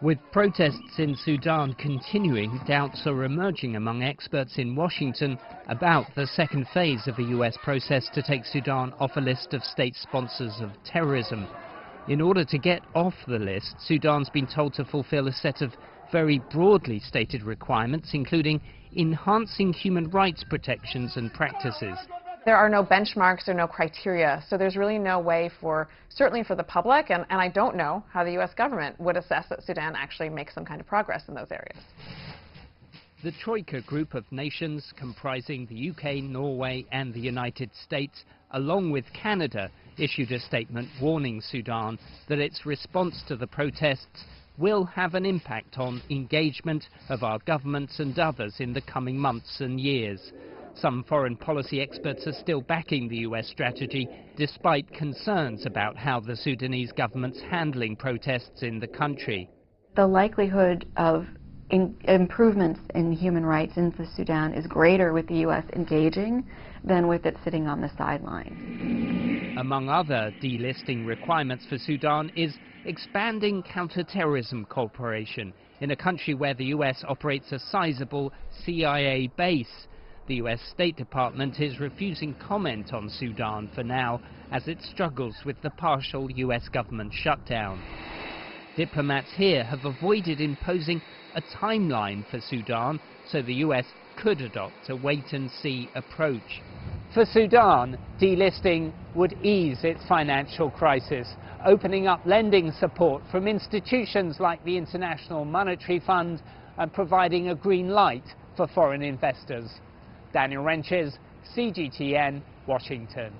With protests in Sudan continuing, doubts are emerging among experts in Washington about the second phase of a US process to take Sudan off a list of state sponsors of terrorism. In order to get off the list, Sudan's been told to fulfill a set of very broadly stated requirements, including enhancing human rights protections and practices. There are no benchmarks or no criteria, so there's really no way certainly for the public, and I don't know how the U.S. government would assess that Sudan actually makes some kind of progress in those areas. The Troika group of nations, comprising the UK, Norway and the United States, along with Canada, issued a statement warning Sudan that its response to the protests will have an impact on engagement of our governments and others in the coming months and years. Some foreign policy experts are still backing the US strategy, despite concerns about how the Sudanese government's handling protests in the country. The likelihood of improvements in human rights in the Sudan is greater with the US engaging than with it sitting on the sidelines. Among other delisting requirements for Sudan is expanding counterterrorism cooperation in a country where the US operates a sizable CIA base. The US State Department is refusing comment on Sudan for now as it struggles with the partial US government shutdown. Diplomats here have avoided imposing a timeline for Sudan, so the US could adopt a wait-and-see approach. For Sudan, delisting would ease its financial crisis, opening up lending support from institutions like the International Monetary Fund and providing a green light for foreign investors. Daniel Wrenches, CGTN, Washington.